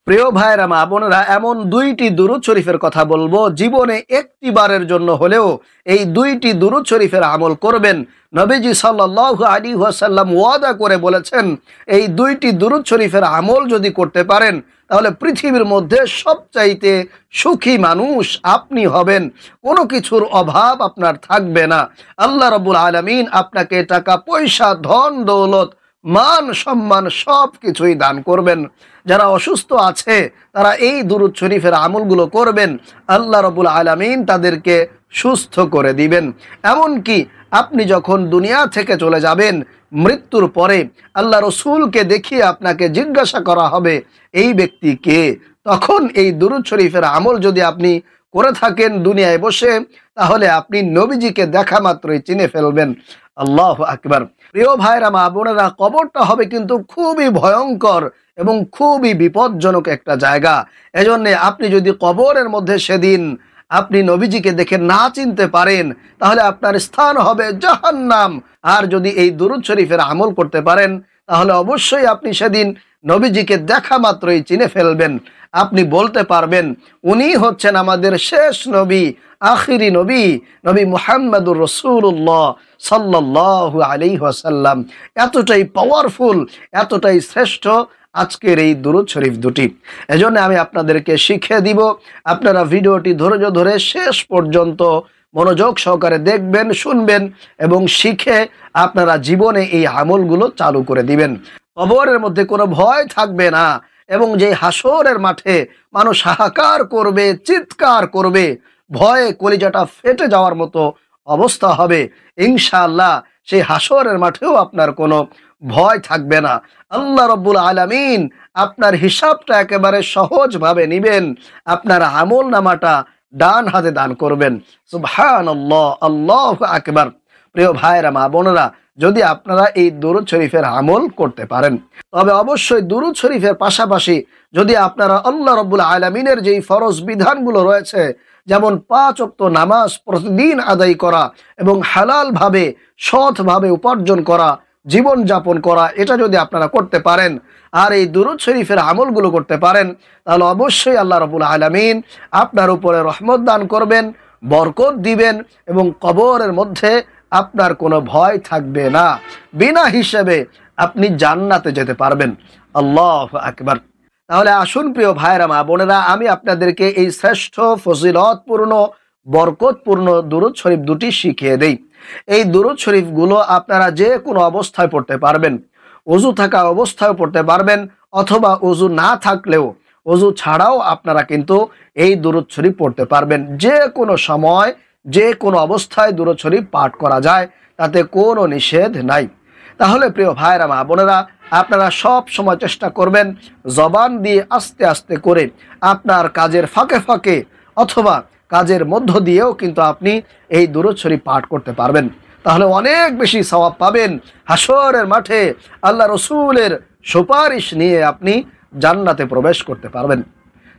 প্রিয় ভাইরা মা বোনেরা, এমন দুইটি দুরূদ শরীফের কথা বলবো, জীবনে একটি বারের জন্য হলেও এই দুইটি দুরূদ শরীফের আমল করবেন। নবীজি সাল্লাল্লাহু আলাইহি ওয়াসাল্লাম ওয়াদা করে বলেছেন, এই দুইটি দুরূদ শরীফের আমল যদি করতে পারেন তাহলে পৃথিবীর মধ্যে সবচাইতে সুখী মানুষ আপনি হবেন, কোনো কিছুর অভাব আপনার থাকবে না। আল্লাহ রাব্বুল আলামিন আপনাকে টাকা পয়সা, ধন দৌলত, মান সম্মান সব কিছুই দান করবেন। যারা অসুস্থ আছে তারা এই দুরূদ শরীফের আমলগুলো করবেন, আল্লাহ রাব্বুল আলামিন তাদেরকে সুস্থ করে দিবেন। এমনকি আপনি যখন দুনিয়া থেকে চলে যাবেন, মৃত্যুর পরে আল্লাহ রসুলকে দেখিয়ে আপনাকে জিজ্ঞাসা করা হবে এই ব্যক্তি কে, তখন এই দুরূদ শরীফের আমল যদি আপনি করে থাকেন দুনিয়ায় বসে, তাহলে আপনি নবীজিকে দেখা মাত্রই চিনে ফেলবেন। আল্লাহু আকবার। প্রিয় ভাইরা মা বোনেরা, কবরটা হবে কিন্তু খুবই ভয়ঙ্কর এবং খুবই বিপজ্জনক একটা জায়গা। এজন্য আপনি যদি কবরের মধ্যে সেদিন আপনি নবীজিকে দেখে না চিনতে পারেন, তাহলে আপনার স্থান হবে জাহান্নাম। আর যদি এই দুরূদ শরীফের আমল করতে পারেন, তাহলে অবশ্যই আপনি সেদিন নবীজিকে দেখা মাত্রই চিনে ফেলবেন। আপনি বলতে পারবেন, উনি হচ্ছেন আমাদের শেষ নবী, আখিরি নবী, নবী মুহাম্মদুর রাসূলুল্লাহ সাল্লাল্লাহু আলাইহি ওয়াসাল্লাম। এতটাই পাওয়ারফুল, এতটাই শ্রেষ্ঠ আজকের এই দুরূদ শরীফ দুটি। এজন্য আমি আপনাদেরকে শিখিয়ে দিব, আপনারা ভিডিওটি ধৈর্য ধরে শেষ পর্যন্ত মনোযোগ সহকারে দেখবেন, শুনবেন এবং শিখে আপনারা জীবনে এই আমলগুলো চালু করে দিবেন। কবরের মধ্যে কোনো ভয় থাকবে না এবং যে হাসরের মাঠে মানুষ হাহাকার করবে, চিৎকার করবে, ভয়ে কলিজাটা ফেটে যাওয়ার মতো অবস্থা হবে, ইনশাআল্লাহ সেই হাসরের মাঠেও আপনার কোনো ভয় থাকবে না। আল্লাহ রাব্বুল আলামিন আপনার হিসাবটা একেবারে সহজভাবে নিবেন, আপনার আমল নামাটা ডান হাতে দান করবেন। সুবহানাল্লাহ, আল্লাহু আকবার। প্রিয় ভাইরা মা বোনেরা, যদি আপনারা এই দুরূদ শরীফের আমল করতে পারেন, তবে অবশ্যই দুরূদ শরীফের পাশাপাশি যদি আপনারা আল্লাহ রাব্বুল আলামিনের যেই ফরজ বিধানগুলো রয়েছে, যেমন 5 ওয়াক্ত নামাজ প্রতিদিন আদায় করা এবং হালালভাবে সৎভাবে উপার্জন করা, জীবন যাপন করা, এটা যদি আপনারা করতে পারেন আর এই দুরূদ শরীফের আমলগুলো করতে পারেন, তাহলে অবশ্যই আল্লাহ রাব্বুল আলামিন আপনার উপরে রহমত দান করবেন, বরকত দিবেন এবং কবরের মধ্যে আপনার কোনো ভয় থাকবে না। বিনা হিসেবে আপনি জান্নাতে যেতে পারবেন। আল্লাহু আকবার। তাহলে আসুন প্রিয় ভাইরা মা বোনেরা, আমি আপনাদেরকে এই শ্রেষ্ঠ ফজিলতপূর্ণ বরকতপূর্ণ দুরূদ শরীফ দুটি শিখিয়ে দেই। এই দুরূদ শরীফগুলো আপনারা যে কোনো অবস্থায় পড়তে পারবেন, ওযু থাকা অবস্থায় পড়তে পারবেন, অথবা ওযু না থাকলেও, ওযু ছাড়াও আপনারা কিন্তু এই দুরূদ শরীফ পড়তে পারবেন। যে কোনো সময়, যে কোনো অবস্থায় দুরূদ শরীফ পাঠ করা যায়, তাতে কোনো নিষেধ নাই। তাহলে প্রিয় ভাইরা মা বোনেরা, আপনারা সব সময় চেষ্টা করবেন জবান দিয়ে আস্তে আস্তে করে আপনার কাজের ফাঁকে ফাঁকে অথবা কাজের মধ্য দিয়েও কিন্তু আপনি এই দুরূদ শরীফ পাঠ করতে পারবেন। তাহলে অনেক বেশি সওয়াব পাবেন। হাসরের মাঠে আল্লাহ রসুলের সুপারিশ নিয়ে আপনি জান্নাতে প্রবেশ করতে পারবেন।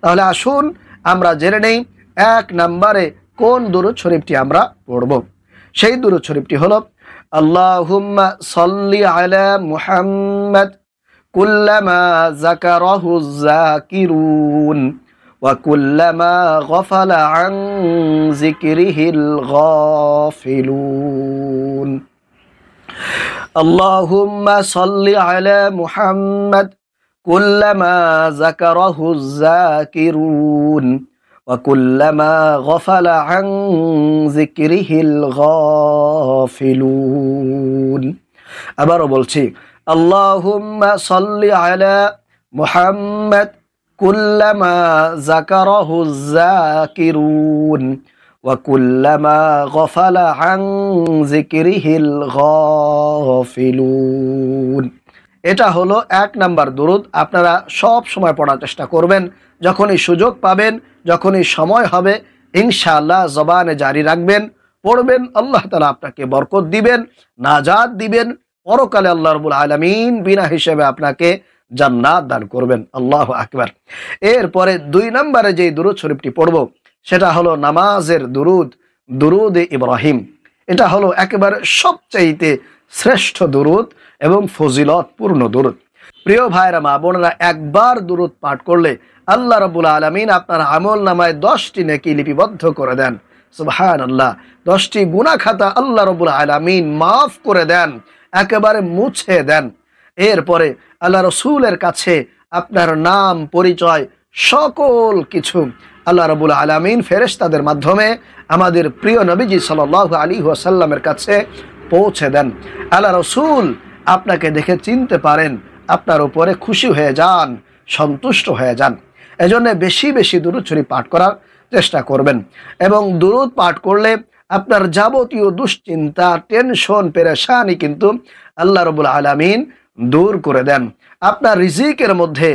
তাহলে আসুন আমরা জেনে নেই 1 নম্বরে কোন দুরূদ শরীফটি আমরা পড়ব। সেই দুরূদ শরীফটি হলো, আল্লাহুম্মা সাল্লি আলা মুহাম্মাদ কুল্লামা যাকারাহু যাকিরুন ওয়া কুল্লামা গাফালা আন যিকরিহিল গাফিলুন। আল্লাহুম্মা সাল্লি আলা মুহাম্মাদ কুল্লামা যাকারাহু যাকিরুন ওয়া কুল্লামা গাফালা আন যিকরিহিল গাফিলুন। আবারও বলছি, আল্লাহুম্মা সাল্লি আলা মুহাম্মাদ কুল্লামা যাকারাহু যাকিরুন ওয়া কুল্লামা গাফালা আন যিকরিহিল গাফিলুন। এটা হলো 1 নাম্বার দুরূদ। আপনারা সব সময় পড়ার চেষ্টা করবেন, যখনই সুযোগ পাবেন, যখনই সময় হবে, ইনশাআল্লাহ জবানে জারি রাখবেন, পড়বেন। আল্লাহ তাআলা আপনাকে বরকত দিবেন, নাজাত দিবেন, পরকালে আল্লাহ রাব্বুল আলামিন বিনা হিসেবে আপনাকে জান্নাত দান করবেন। আল্লাহু আকবার। এরপরে 2 নম্বরে যে দুরূদ শরীফটি পড়ব, সেটা হলো নামাজের দুরূদ, দুরূদে ইব্রাহিম। এটা হলো একেবারে সবচাইতে শ্রেষ্ঠ দুরূদ এবং ফজিলতপূর্ণ দুরূদ। প্রিয় ভাইরা মা বোনেরা, একবার দুরূদ পাঠ করলে আল্লাহ রাব্বুল আলামিন আপনার আমল নামায় 10টি নেকি লিপিবদ্ধ করে দেন। সুবহানাল্লাহ, 10টি গুনাহ খাতা আল্লাহ রাব্বুল আলামিন মাফ করে দেন, একেবারে মুছে দেন। এরপরে আল্লাহ রসুলের কাছে আপনার নাম, পরিচয়, সকল কিছু আল্লাহ রাব্বুল আলামিন ফেরেশতাদের মাধ্যমে আমাদের প্রিয় নবীজি সাল্লাল্লাহু আলাইহি ওয়াসাল্লামের কাছে পৌঁছে দেন। আল্লাহ রসুল আপনাকে দেখে চিনতে পারেন, আপনার উপরে খুশি হয়ে যান, সন্তুষ্ট হয়ে যান। এজন্য বেশি বেশি দুরূদ শরীফ পাঠ করার চেষ্টা করবেন। এবং দুরূদ পাঠ করলে আপনার যাবতীয় দুশ্চিন্তা, টেনশন, পেরেশানি কিন্তু আল্লাহ রাব্বুল আলামিন দূর করে দেন। আপনার রিজিকের মধ্যে,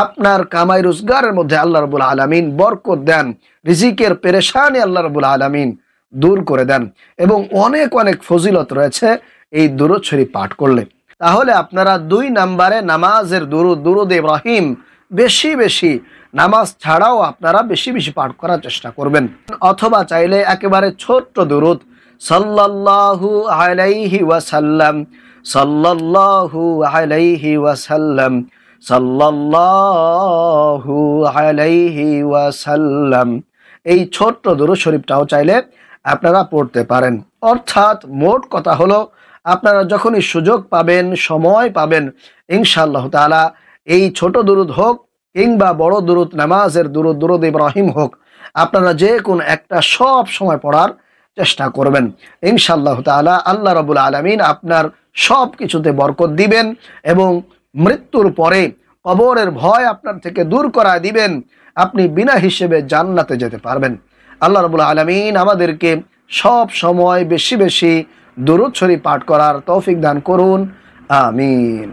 আপনার কামাই রোজগারের মধ্যে আল্লাহ রাব্বুল আলামিন বরকত দেন। রিজিকের পেরেশানি আল্লাহ রাব্বুল আলামিন দূর করে দেন। এবং অনেক অনেক ফজিলত রয়েছে এই দুরূদ শরীফ পাঠ করলে। তাহলে আপনারা 2 নম্বরে নামাজের দুরূদ ইব্রাহিম বেশি বেশি, নামাজ ছাড়াও আপনারা বেশি বেশি পাঠ করার চেষ্টা করবেন। অথবা চাইলে একেবারে ছোট্ট দুরূদ, সাল্লাল্লাহু আলাইহি ওয়াসাল্লাম, সাল্লাল্লাহু আলাইহি ওয়াসাল্লাম, সাল্লাল্লাহু আলাইহি ওয়াসাল্লাম, এই ছোট্ট দুরূদ শরীফটাও চাইলে আপনারা পড়তে পারেন। অর্থাৎ মোট কথা হলো, আপনারা যখনই সুযোগ পাবেন, সময় পাবেন, ইনশাআল্লাহ তাআলা এই ছোট দুরূদ হোক কিংবা বড় দুরূদ, নামাজের দুরূদ ইব্রাহিম হোক, আপনারা যে কোনো একটা সব সময় পড়ার চেষ্টা করবেন। ইনশাআল্লাহ তাআলা আল্লাহ রাব্বুল আলামিন আপনার সব কিছুতে বরকত দিবেন এবং মৃত্যুর পরে কবরের ভয় আপনার থেকে দূর করায় দিবেন। আপনি বিনা হিসেবে জান্নাতে যেতে পারবেন। আল্লাহ রাব্বুল আলামিন আমাদেরকে সব সময় বেশি বেশি দুরূদ শরীফ পাঠ করার তৌফিক দান করুন। আমিন।